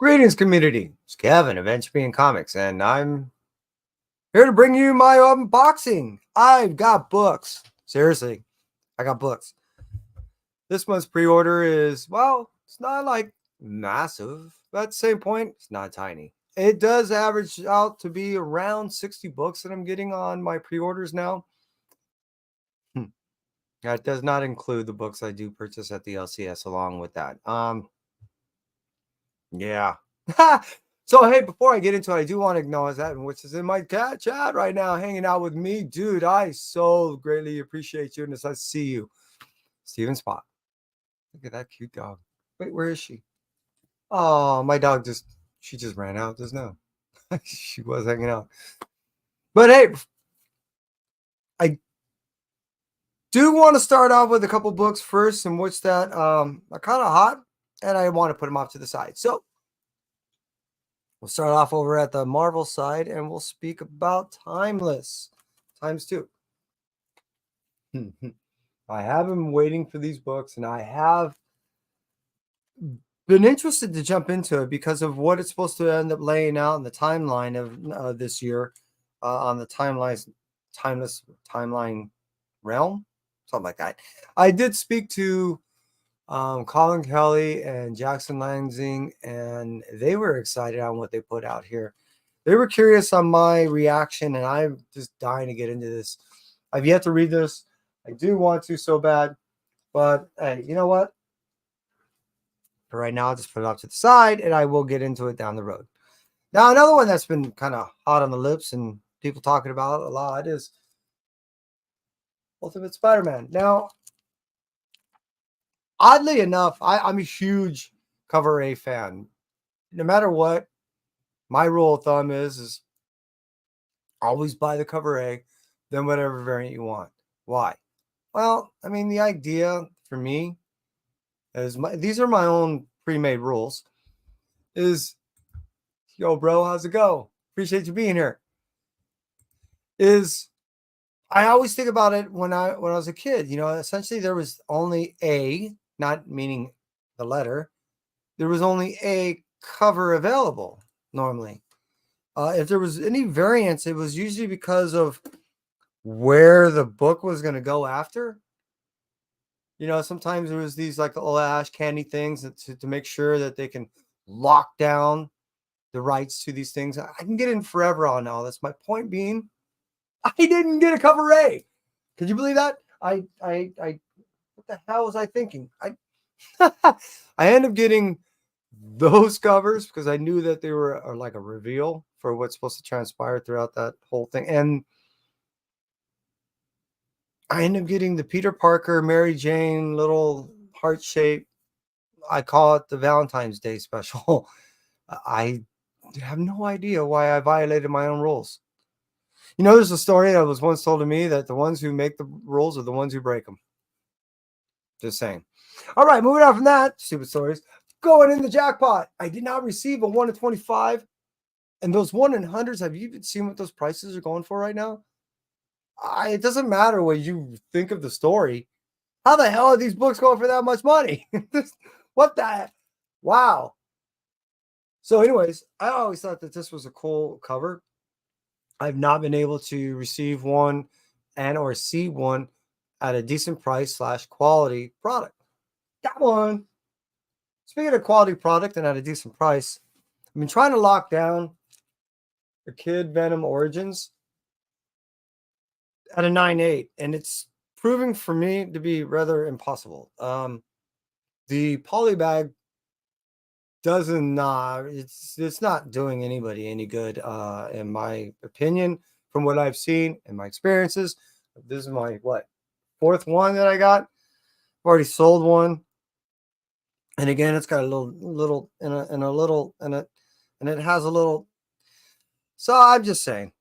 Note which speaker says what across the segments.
Speaker 1: Greetings, community. It's Kevin of Entropy and Comics, and I'm here to bring you my unboxing. I've got books. Seriously, I got books. This month's pre-order is, well, it's not like massive, but at the same point, it's not tiny. It does average out to be around 60 books that I'm getting on my pre-orders now. That does not include the books I do purchase at the LCS along with that. Yeah. So, hey, before I get into it, I do want to acknowledge that, which is in my chat right now, hanging out with me. Dude, I so greatly appreciate you, and it's nice to see you. Steven Spot. Look at that cute dog. Wait, where is she? Oh, my dog she just ran out just now. She was hanging out. But hey, I do want to start off with a couple books first, in which that are kind of hot, and I want to put them off to the side. So, we'll start off over at the Marvel side, and we'll speak about Timeless ×2. I have been waiting for these books, and I have been interested to jump into it because of what it's supposed to end up laying out in the timeline of this year on the Timeless timeline realm, something like that. I did speak to Colin Kelly and Jackson Lansing, and they were excited on what they put out here. They were curious on my reaction, and I'm just dying to get into this. I've yet to read this. I do want to so bad, but hey, you know what? For right now, I'll just put it off to the side, and I will get into it down the road. Now, another one that's been kind of hot on the lips and people talking about a lot is Ultimate Spider-Man. Now, oddly enough, I'm a huge cover A fan. No matter what, my rule of thumb is always buy the cover A, then whatever variant you want. Why? Well, I mean, the idea for me is these are my own pre-made rules. Is, yo, bro, how's it go? Appreciate you being here. Is I always think about it when I was a kid. You know, essentially there was only a, not meaning the letter, there was only a cover available normally. If there was any variance, it was usually because of where the book was going to go after. You know, sometimes there was these like little ash candy things to make sure that they can lock down the rights to these things. I can get in forever on all this. My point being, I didn't get a cover A. Could you believe that? I what the hell was I thinking? I ended up getting those covers because I knew that they were like a reveal for what's supposed to transpire throughout that whole thing. And I ended up getting the Peter Parker, Mary Jane, little heart shape. I call it the Valentine's Day special. I have no idea why I violated my own rules. You know, there's a story that was once told to me that the ones who make the rules are the ones who break them. Just saying. All right, moving on from that, stupid stories. Going in the jackpot. I did not receive a 1 in 25. And those 1 in hundreds, have you even seen what those prices are going for right now? It doesn't matter what you think of the story. How the hell are these books going for that much money? What the? Wow. So anyways, I always thought that this was a cool cover. I've not been able to receive one and or see one at a decent price / quality product. Got one. Speaking of quality product and at a decent price, I've been trying to lock down the Kid Venom Origins at a 9.8, and it's proving for me to be rather impossible. The polybag doesn't it's not doing anybody any good in my opinion, from what I've seen and my experiences. This is my fourth one that I got. I've already sold one, and again, it's got a little and it has a little. So I'm just saying,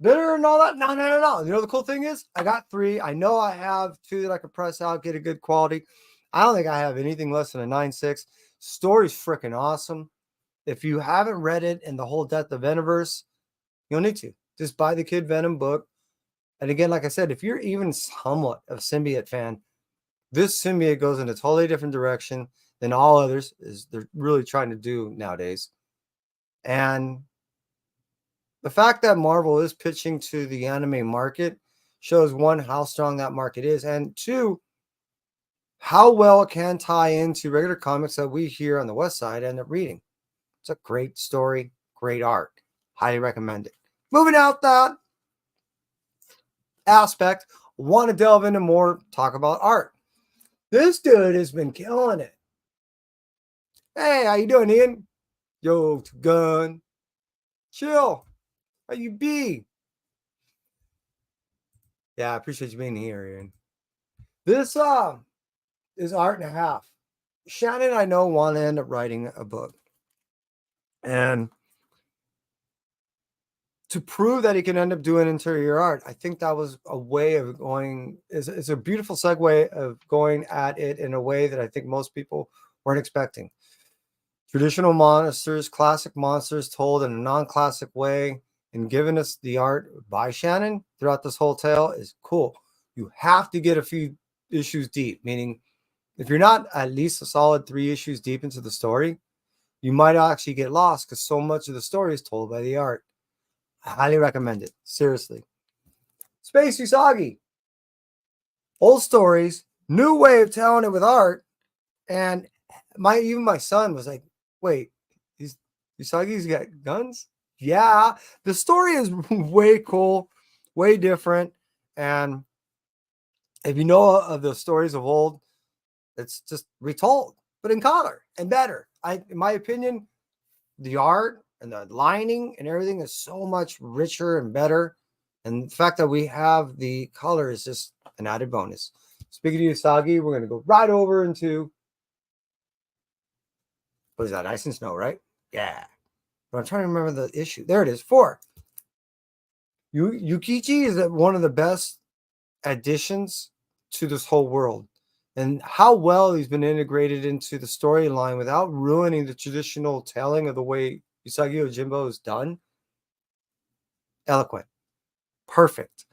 Speaker 1: bitter and all that. No. You know the cool thing is, I got 3. I know I have 2 that I can press out, get a good quality. I don't think I have anything less than a 9.6. Story's freaking awesome. If you haven't read it in the whole Death of Venomverse, you'll need to. Just buy the Kid Venom book. And again, like I said, if you're even somewhat of a symbiote fan, This symbiote goes in a totally different direction than all others, is they're really trying to do nowadays. And the fact that Marvel is pitching to the anime market shows, one, how strong that market is, and two, how well it can tie into regular comics that we here on the West Side end up reading. It's a great story, great art. Highly recommend it. Moving out that aspect, want to delve into more, talk about art. This dude has been killing it. Hey, how you doing, Ian? Yo, gun. Chill. How you be? Yeah, I appreciate you being here, Ian. This is art and a half. Shannon, I know, want to end up writing a book. And to prove that he can end up doing interior art, I think that was a way of going, is a beautiful segue of going at it in a way that I think most people weren't expecting. Traditional monsters, classic monsters told in a non-classic way, and giving us the art by Shannon throughout this whole tale is cool. You have to get a few issues deep, meaning if you're not at least a solid 3 issues deep into the story, you might actually get lost because so much of the story is told by the art. I highly recommend it. Seriously. Space Usagi. Old stories, new way of telling it with art. And even my son was like, wait, Usagi's got guns? Yeah. The story is way cool, way different. And if you know of the stories of old, it's just retold, but in color and better. In my opinion, the art and the lining and everything is so much richer and better. And the fact that we have the color is just an added bonus. Speaking of Usagi, we're going to go right over into, what is that? Ice and Snow, right? Yeah. But I'm trying to remember the issue. There it is. 4. Yukichi is one of the best additions to this whole world. And how well he's been integrated into the storyline without ruining the traditional telling of the way Usagi Yojimbo is done. Eloquent. Perfect.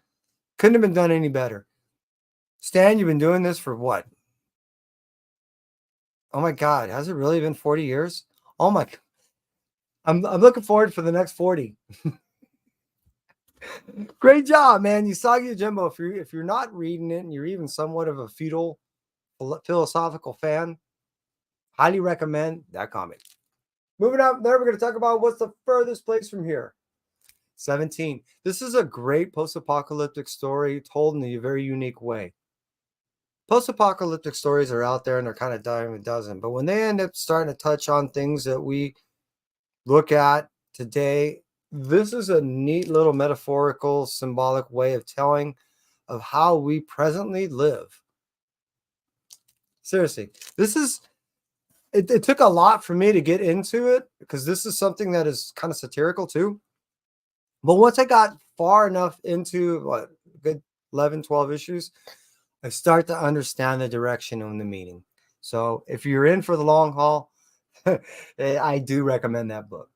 Speaker 1: Couldn't have been done any better. Stan, you've been doing this for what? Oh my God. Has it really been 40 years? Oh my. I'm looking forward for the next 40. Great job, man. Usagi Yojimbo. If you're not reading it and you're even somewhat of a feudal philosophical fan, highly recommend that comic. Moving up there, we're going to talk about what's the furthest place from here. 17. This is a great post-apocalyptic story told in a very unique way. Post-apocalyptic stories are out there and they're kind of dime a dozen, but when they end up starting to touch on things that we look at today, this is a neat little metaphorical, symbolic way of telling of how we presently live. Seriously, this is, it took a lot for me to get into it because this is something that is kind of satirical too. But once I got far enough into what, good 11, 12 issues, I start to understand the direction and the meaning. So if you're in for the long haul, I do recommend that book.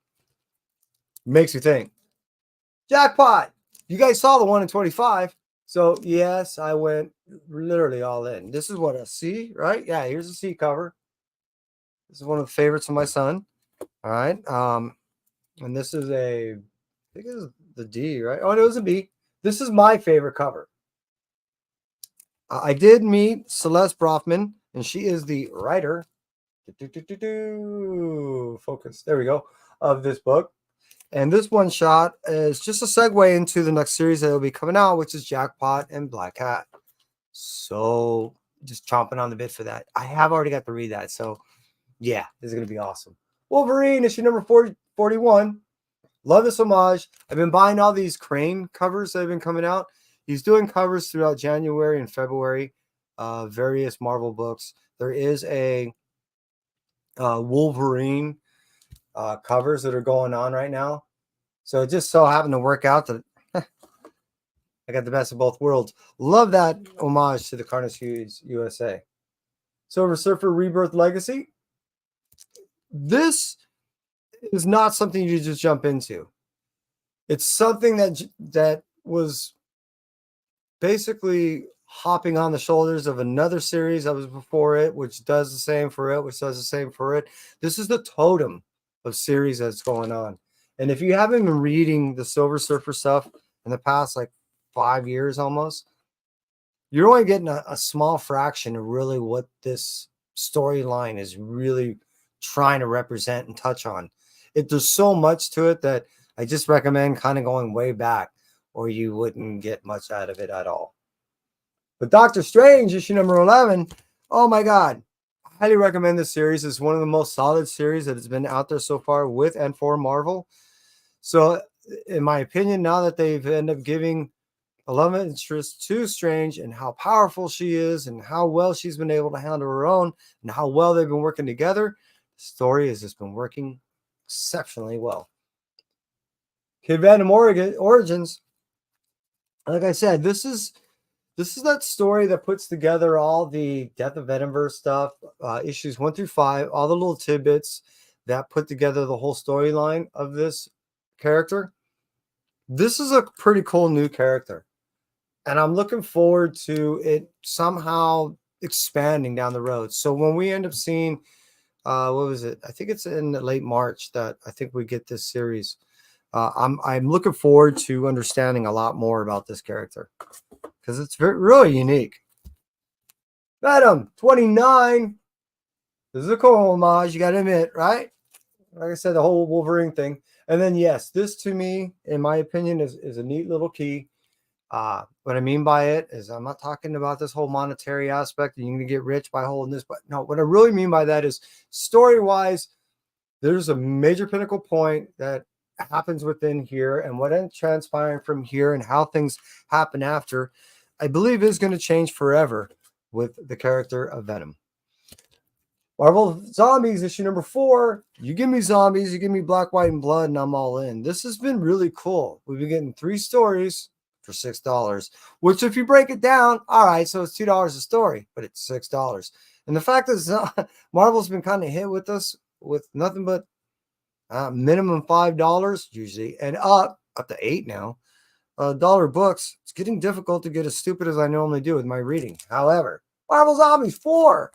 Speaker 1: Makes you think. Jackpot. You guys saw the 1 in 25. So yes, I went literally all in. This is what a C, right? Yeah, here's a C cover. This is one of the favorites of my son. All right. And this is I think it was the D, right? Oh, no, it was a B. This is my favorite cover. I did meet Celeste Brofman, and she is the writer. Focus. There we go. Of this book. And this one shot is just a segue into the next series that will be coming out, which is Jackpot and Black Hat. So just chomping on the bit for that. I have already got to read that. So yeah, this is going to be awesome. Wolverine, issue number 41. Love this homage. I've been buying all these Crane covers that have been coming out. He's doing covers throughout January and February, various Marvel books. There is a Wolverine covers that are going on right now. So it just so happened to work out that I got the best of both worlds. Love that homage to the Carnage USA. Silver Surfer Rebirth Legacy. This is not something you just jump into. It's something that was basically hopping on the shoulders of another series that was before it, which does the same for it, which does the same for it. This is the totem of series that's going on. And if you haven't been reading the Silver Surfer stuff in the past like 5 years almost, you're only getting a small fraction of really what this storyline is really trying to represent and touch on. There's so much to it that I just recommend kind of going way back, or you wouldn't get much out of it at all. But Doctor Strange, issue number 11, oh my God. I highly recommend this series. It's one of the most solid series that has been out there so far with and for Marvel. So, in my opinion, now that they've ended up giving a love interest to Strange and how powerful she is and how well she's been able to handle her own and how well they've been working together, the story has just been working exceptionally well. Kid Venom Origins, like I said, this is that story that puts together all the Death of Venomverse stuff, issues 1 through 5, all the little tidbits that put together the whole storyline of this character. This is a pretty cool new character. And I'm looking forward to it somehow expanding down the road. So when we end up seeing, what was it? I think it's in late March that I think we get this series. I'm looking forward to understanding a lot more about this character because it's really unique. Venom 29. This is a cool homage, you got to admit, right? Like I said, the whole Wolverine thing. And then, yes, this to me, in my opinion, is a neat little key. What I mean by it is I'm not talking about this whole monetary aspect and you're going to get rich by holding this, but no, what I really mean by that is story-wise, there's a major pinnacle point that happens within here, and what ends transpiring from here and how things happen after, I believe is going to change forever with the character of Venom. Marvel Zombies, issue number 4. You give me zombies, you give me black, white, and blood, and I'm all in. This has been really cool. We've been getting 3 stories for $6, which if you break it down, all right, so it's $2 a story, but it's $6. And the fact is Marvel's been kind of hit with us with nothing but minimum $5 usually, and up to $8 now. Dollar books. It's getting difficult to get as stupid as I normally do with my reading. However, Marvel Zombies 4.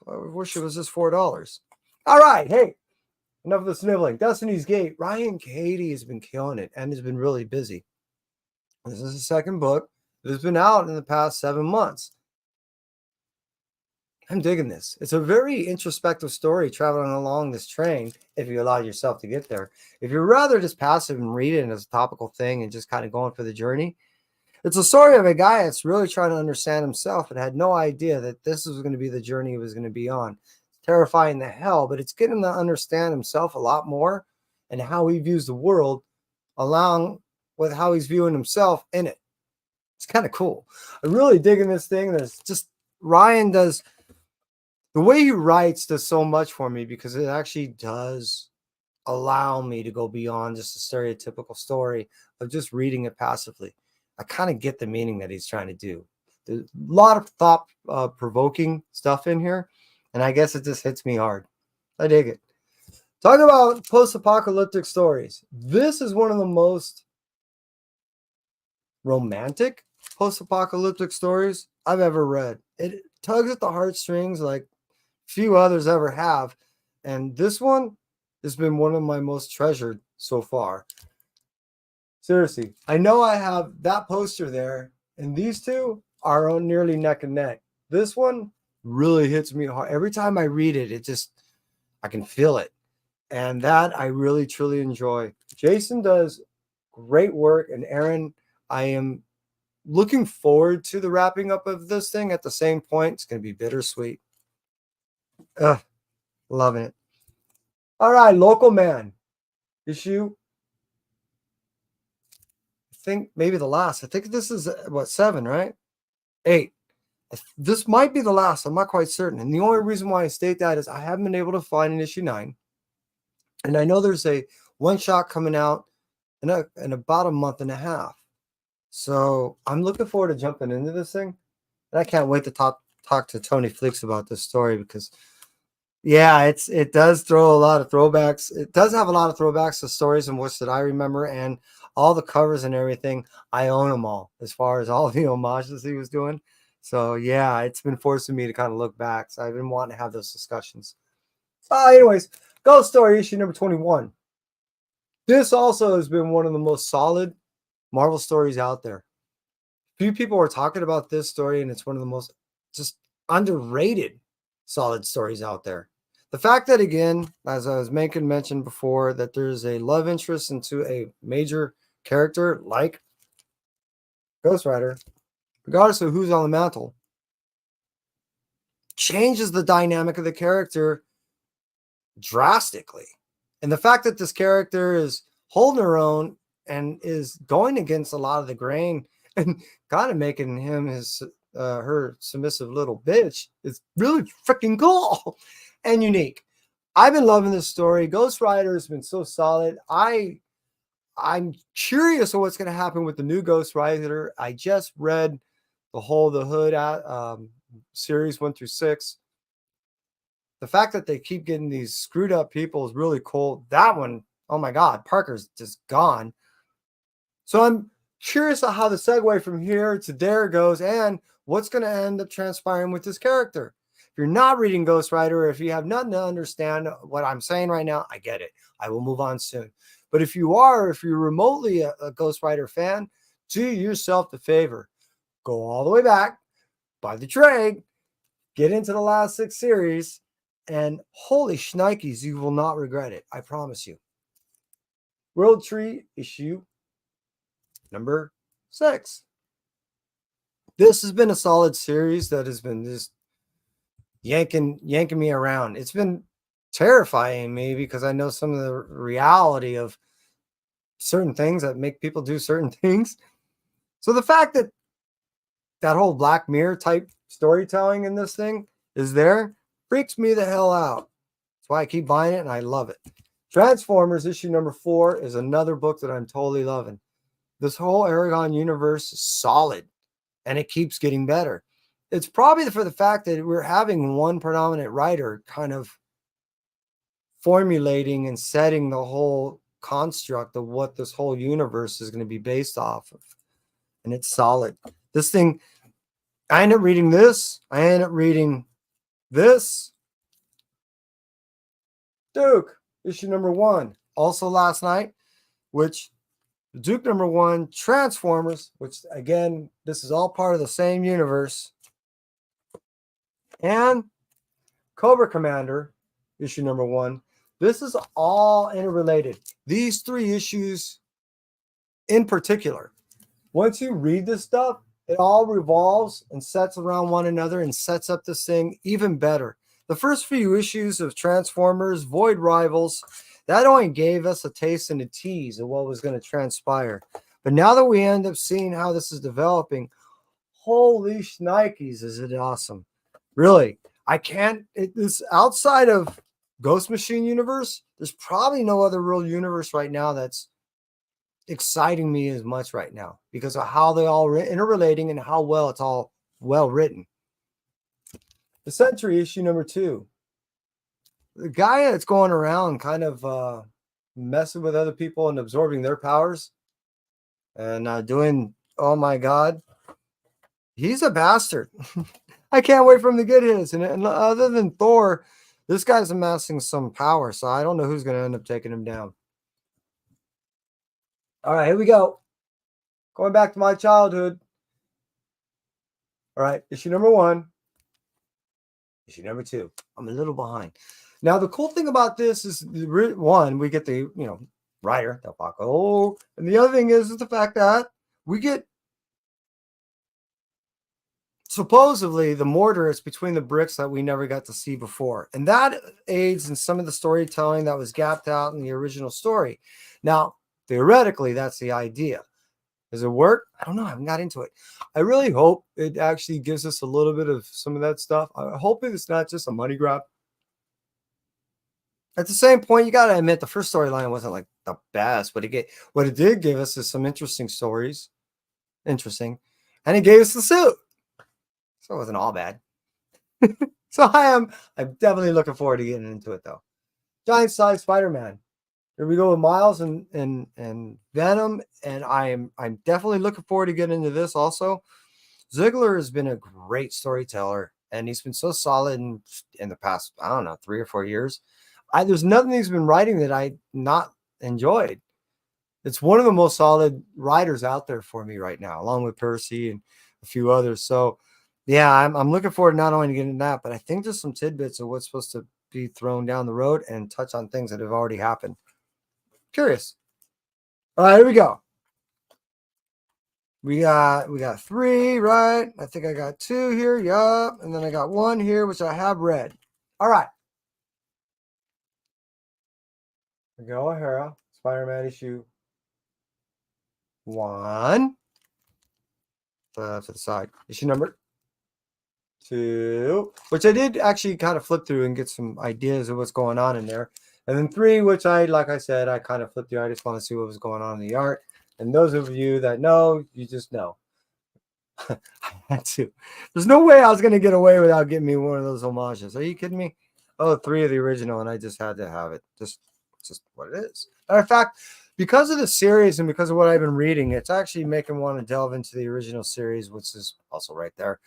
Speaker 1: I wish it was just $4. All right, hey, enough of the sniveling. Destiny's Gate. Ryan Cady has been killing it and has been really busy. This is the second book that has been out in the past 7 months. I'm digging this. It's a very introspective story traveling along this train if you allow yourself to get there. If you're rather just passive and read it as a topical thing and just kind of going for the journey, it's a story of a guy that's really trying to understand himself and had no idea that this was going to be the journey he was going to be on. It's terrifying the hell, but it's getting him to understand himself a lot more and how he views the world along with how he's viewing himself in it. It's kind of cool. I'm really digging this thing. There's just Ryan does the way he writes does so much for me because it actually does allow me to go beyond just a stereotypical story of just reading it passively. I kind of get the meaning that he's trying to do. There's a lot of thought-provoking stuff in here, and I guess it just hits me hard. I dig it. Talk about post-apocalyptic stories. This is one of the most romantic post-apocalyptic stories I've ever read. It tugs at the heartstrings like few others ever have, and this one has been one of my most treasured so far. Seriously, I know I have that poster there, and these two are on nearly neck and neck. This one really hits me hard. Every time I read it, I can feel it, and that I really, truly enjoy. Jason does great work, and Aaron, I am looking forward to the wrapping up of this thing. At the same point, it's going to be bittersweet. Loving it. All right, Local Man. Issue, I think maybe the last. I think this is, 7, right? 8. This might be the last. I'm not quite certain. And the only reason why I state that is I haven't been able to find an issue 9. And I know there's a one-shot coming out in about a month and a half. So I'm looking forward to jumping into this thing. And I can't wait to talk to Tony Flicks about this story because, yeah, it does throw a lot of throwbacks. It does have a lot of throwbacks to stories in which that I remember and all the covers and everything. I own them all as far as all the homages he was doing. So yeah, it's been forcing me to kind of look back. So I've been wanting to have those discussions. Anyways, Ghost Story issue number 21. This also has been one of the most solid Marvel stories out there. Few people were talking about this story, and it's one of the most just underrated solid stories out there. The fact that, again, as I was making mention before, that there's a love interest into a major character like Ghost Rider, regardless of who's on the mantle, changes the dynamic of the character drastically. And the fact that this character is holding her own and is going against a lot of the grain and kind of making him her submissive little bitch is really freaking cool and unique. I've been loving this story. Ghost Rider has been so solid. I'm curious of what's going to happen with the new Ghost Rider. I just read the Hood series 1 through 6. The fact that they keep getting these screwed up people is really cool. That one, oh my God, Parker's just gone. So I'm curious of how the segue from here to there goes and what's going to end up transpiring with this character. If you're not reading Ghost Rider, or if you have nothing to understand what I'm saying right now, I get it. I will move on soon. But if you're remotely a Ghost Rider fan, do yourself the favor. Go all the way back, buy the trade, get into the last 6 series, and holy shnikes, you will not regret it. I promise you. World Tree issue number 6. This has been a solid series that has been just yanking me around. It's been terrifying me because I know some of the reality of certain things that make people do certain things. So the fact that that whole Black Mirror type storytelling in this thing is there freaks me the hell out. That's why I keep buying it and I love it. Transformers issue number 4 is another book that I'm totally loving. This whole Aragon universe is solid and it keeps getting better. It's probably for the fact that we're having one predominant writer kind of formulating and setting the whole construct of what this whole universe is going to be based off of. And it's solid. This thing, I end up reading this. I end up reading this. Duke, issue number 1. Also last night, which Duke number 1, Transformers, which again, this is all part of the same universe. And Cobra Commander, issue number 1. This is all interrelated. These 3 issues in particular. Once you read this stuff, it all revolves and sets around one another and sets up this thing even better. The first few issues of Transformers, Void Rivals, that only gave us a taste and a tease of what was going to transpire. But now that we end up seeing how this is developing, holy shnikes, is it awesome. Really, this outside of Ghost Machine universe, there's probably no other real universe right now that's exciting me as much right now because of how they all interrelating and how well it's all well written. The Century issue number 2. The guy that's going around kind of messing with other people and absorbing their powers and doing, oh my God, he's a bastard. I can't wait for him to get his. And other than Thor, this guy's amassing some power, so I don't know who's going to end up taking him down. All right, here we go. Going back to my childhood. All right, issue number 1. Issue number 2. I'm a little behind. Now, the cool thing about this is, one, we get the, writer, Del Paco. And the other thing is the fact that we get supposedly the mortar is between the bricks that we never got to see before. And that aids in some of the storytelling that was gapped out in the original story. Now, theoretically, that's the idea. Does it work? I don't know. I haven't got into it. I really hope it actually gives us a little bit of some of that stuff. I hope it's not just a money grab. At the same point, you got to admit the first storyline wasn't like the best, but what it did give us is some interesting stories. Interesting. And it gave us the suit. So it wasn't all bad. So I'm definitely looking forward to getting into it though. Giant size Spider-Man. here we go with Miles and Venom, and I'm definitely looking forward to getting into this also. Ziegler has been a great storyteller, and he's been so solid in the past, I don't know, 3 or 4 years. There's nothing he's been writing that I not enjoyed. It's one of the most solid writers out there for me right now, along with Percy and a few others. So, yeah, I'm looking forward to not only getting that, but I think there's some tidbits of what's supposed to be thrown down the road and touch on things that have already happened. Curious. All right, here we go. We got 3, right? I think I got 2 here. Yup. And then I got 1 here, which I have read. All right. Miguel O'Hara, Spider-Man issue 1. To the side. Issue number 2, which I did actually kind of flip through and get some ideas of what's going on in there. And then 3, which like I said, I kind of flipped through. I just want to see what was going on in the art. And those of you that know, you just know. I had to. There's no way I was going to get away without getting me one of those homages. Are you kidding me? Oh, 3 of the original, and I just had to have it. Just what it is. Matter of fact, because of the series and because of what I've been reading, it's actually making me want to delve into the original series, which is also right there.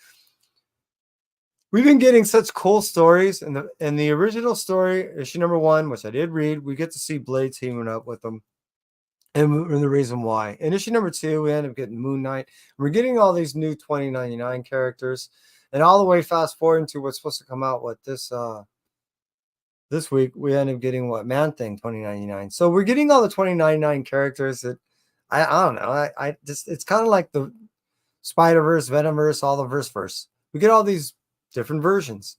Speaker 1: We've been getting such cool stories. In the original story, issue number 1, which I did read, we get to see Blade teaming up with them. And the reason why. In issue number 2, we end up getting Moon Knight. We're getting all these new 2099 characters. And all the way fast forward to what's supposed to come out this week, we end up getting Man-Thing 2099. So we're getting all the 2099 characters that I don't know. I just, it's kind of like the Spider-Verse, Venomverse, all the verse. We get all these different versions.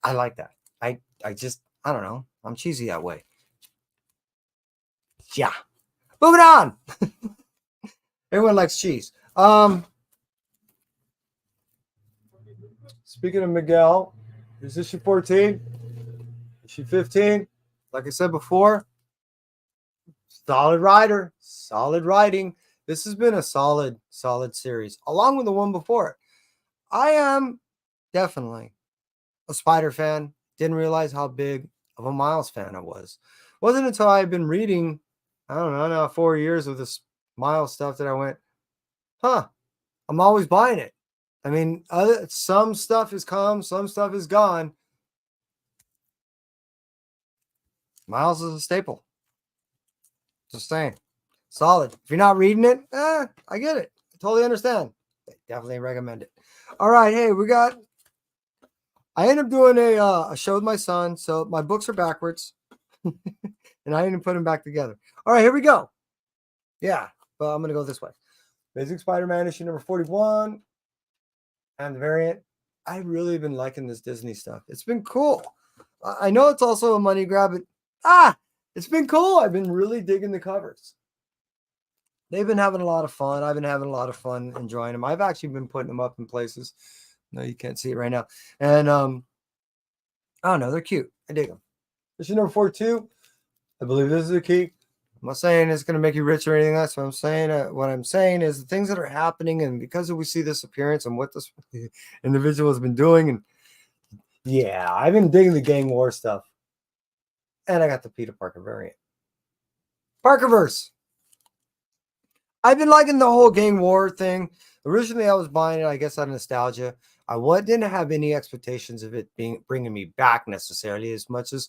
Speaker 1: I like that. I don't know. I'm cheesy that way. Yeah. Moving on. Everyone likes cheese. Speaking of Miguel, here's issue 14. Issue 15. Like I said before, solid writer, solid writing. This has been a solid series, along with the one before it. I am definitely a Spider fan. Didn't realize how big of a Miles fan I was. Wasn't until I've been reading, I don't know, now 4 years of this Miles stuff that I went, I'm always buying it. I mean, some stuff has come, some stuff is gone. Miles is a staple. Just saying. Solid. If you're not reading it, I get it. I totally understand. Definitely recommend it. All right, hey, I ended up doing a show with my son, so my books are backwards. And I didn't put them back together. All right, here we go. Yeah, but I'm going to go this way. Amazing Spider-Man issue number 41. And the variant. I've really been liking this Disney stuff. It's been cool. I know it's also a money grab, but it's been cool. I've been really digging the covers. They've been having a lot of fun. I've been having a lot of fun enjoying them. I've actually been putting them up in places. No, you can't see it right now. And I don't know, they're cute. I dig them. Issue number 42. I believe this is the key. I'm not saying it's going to make you rich or anything. That's what I'm saying. What I'm saying is the things that are happening, and because we see this appearance and what this individual has been doing, and yeah, I've been digging the gang war stuff. And I got the Peter Parker variant. Parkerverse. I've been liking the whole gang war thing. Originally, I was buying it, I guess, out of nostalgia. I didn't have any expectations of it bringing me back necessarily, as much as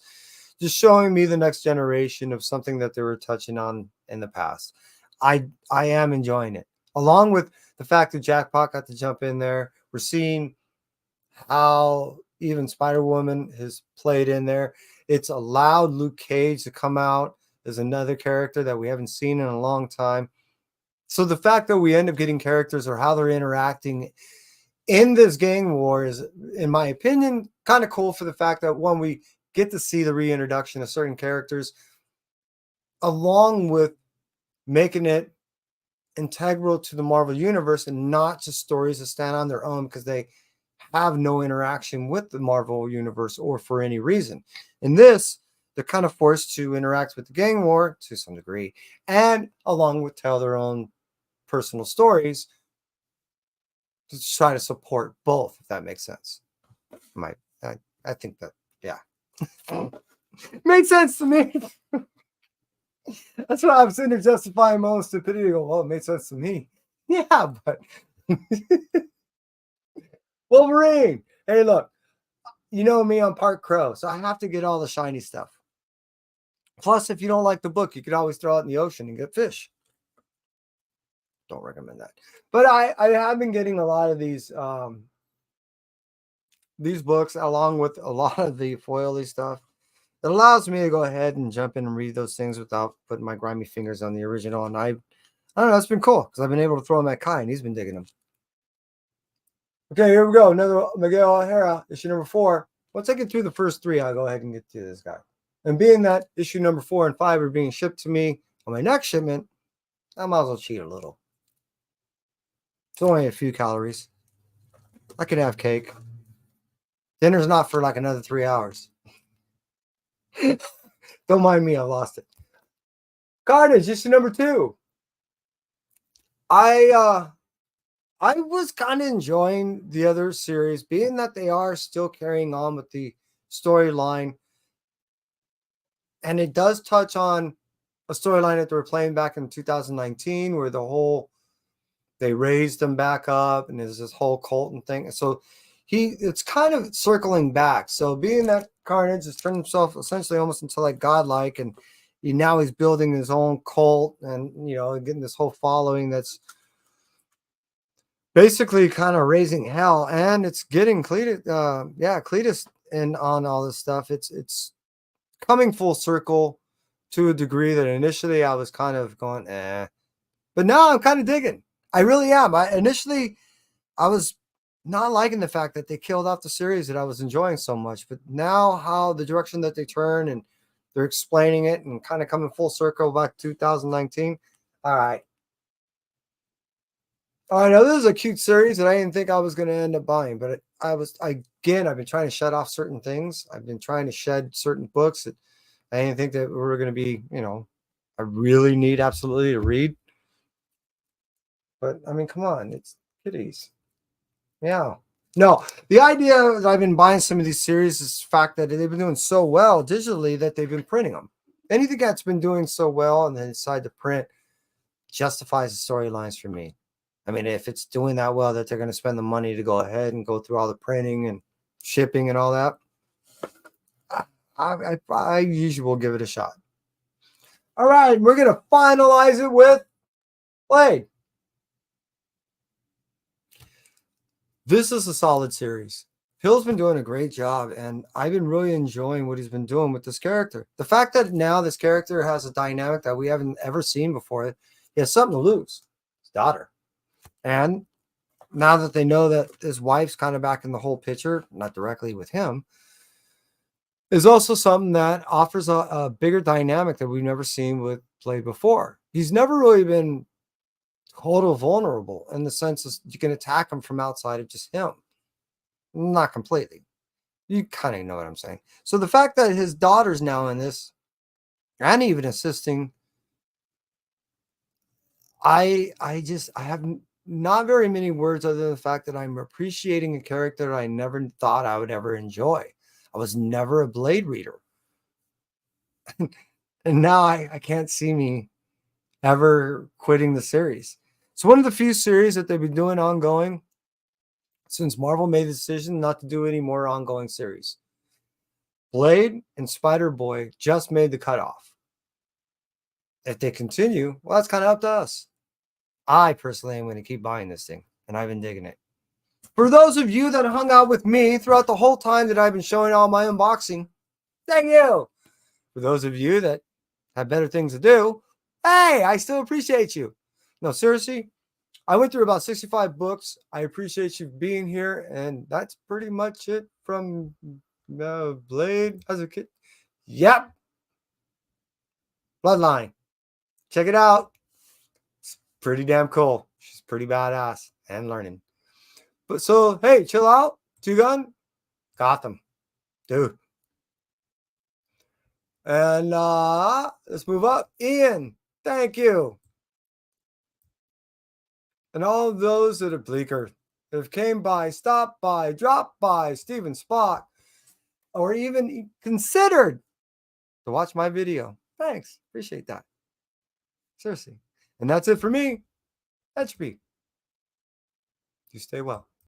Speaker 1: just showing me the next generation of something that they were touching on in the past. I am enjoying it, along with the fact that Jackpot got to jump in there. We're seeing how even Spider-Woman has played in there. It's allowed Luke Cage to come out as another character that we haven't seen in a long time. So the fact that we end up getting characters or how they're interacting in this gang war is, in my opinion, kind of cool for the fact that, one, we get to see the reintroduction of certain characters, along with making it integral to the Marvel Universe and not just stories that stand on their own because they have no interaction with the Marvel Universe or for any reason. In this, they're kind of forced to interact with the gang war to some degree, and along with tell their own personal stories to try to support both, if that makes sense. I think that, yeah. Made sense to me. That's what I'm sitting there justifying my own stupidity. Go, well, it made sense to me. Yeah, but Wolverine. Hey, look, you know me, I'm part crow, so I have to get all the shiny stuff. Plus, if you don't like the book, you could always throw it in the ocean and get fish. Don't recommend that. But I have been getting a lot of these books along with a lot of the foily stuff. It allows me to go ahead and jump in and read those things without putting my grimy fingers on the original. And I don't know, it's been cool because I've been able to throw them at Kai and he's been digging them. Okay, here we go. Another Miguel O'Hara, issue number 4. Once I get through the first 3, I'll go ahead and get to this guy. And being that issue number 4 and 5 are being shipped to me on my next shipment, I might as well cheat a little. It's only a few calories. I could have cake. Dinner's not for like another 3 hours. Don't mind me, I lost it. Carnage, issue number 2. I was kind of enjoying the other series, being that they are still carrying on with the storyline. And it does touch on a storyline that they were playing back in 2019, where they raised him back up, and there's this whole cult and thing. So it's kind of circling back. So being that Carnage has turned himself essentially almost into like godlike, and now he's building his own cult, and getting this whole following that's basically kind of raising hell, and it's getting Cletus in on all this stuff. It's coming full circle to a degree that initially I was kind of going, but now I'm kind of digging. I really am. Initially I was not liking the fact that they killed off the series that I was enjoying so much, but now how the direction that they turn and they're explaining it and kind of coming full circle back to 2019. All right. I know this is a cute series that I didn't think I was going to end up buying, but I've been trying to shut off certain things. I've been trying to shed certain books that I didn't think that were going to be, I really need absolutely to read. But I mean, come on, it's kitties. Yeah. No, the idea that I've been buying some of these series is the fact that they've been doing so well digitally that they've been printing them. Anything that's been doing so well and then decide to print justifies the storylines for me. I mean, if it's doing that well that they're going to spend the money to go ahead and go through all the printing and shipping and all that, I usually will give it a shot. All right, we're going to finalize it with Blade. This is a solid series. Hill's been doing a great job, and I've been really enjoying what he's been doing with this character. The fact that now this character has a dynamic that we haven't ever seen before, he has something to lose. His daughter. And now that they know that his wife's kind of back in the whole picture, not directly with him, is also something that offers a bigger dynamic that we've never seen with Blade before. He's never really been total vulnerable in the sense that you can attack him from outside of just him. Not completely. You kind of know what I'm saying. So the fact that his daughter's now in this and even assisting, I have not very many words other than the fact that I'm appreciating a character that I never thought I would ever enjoy. I was never a Blade reader. And now I can't see me ever quitting the series. It's one of the few series that they've been doing ongoing since Marvel made the decision not to do any more ongoing series. Blade and Spider-Boy just made the cutoff. If they continue, well, that's kind of up to us. I personally am going to keep buying this thing, and I've been digging it. For those of you that hung out with me throughout the whole time that I've been showing all my unboxing, thank you. For those of you that have better things to do, hey, I still appreciate you. No, seriously, I went through about 65 books. I appreciate you being here, and that's pretty much it from Blade as a kid. Yep. Bloodline. Check it out. It's pretty damn cool. She's pretty badass and learning. But so, hey, chill out. Two Gun, Gotham. Dude. And let's move up. Ian, thank you. And all of those that are bleaker, that have came by, stopped by, dropped by, Steven Spock, or even considered to watch my video. Thanks. Appreciate that. Seriously. And that's it for me. That should be. You stay well.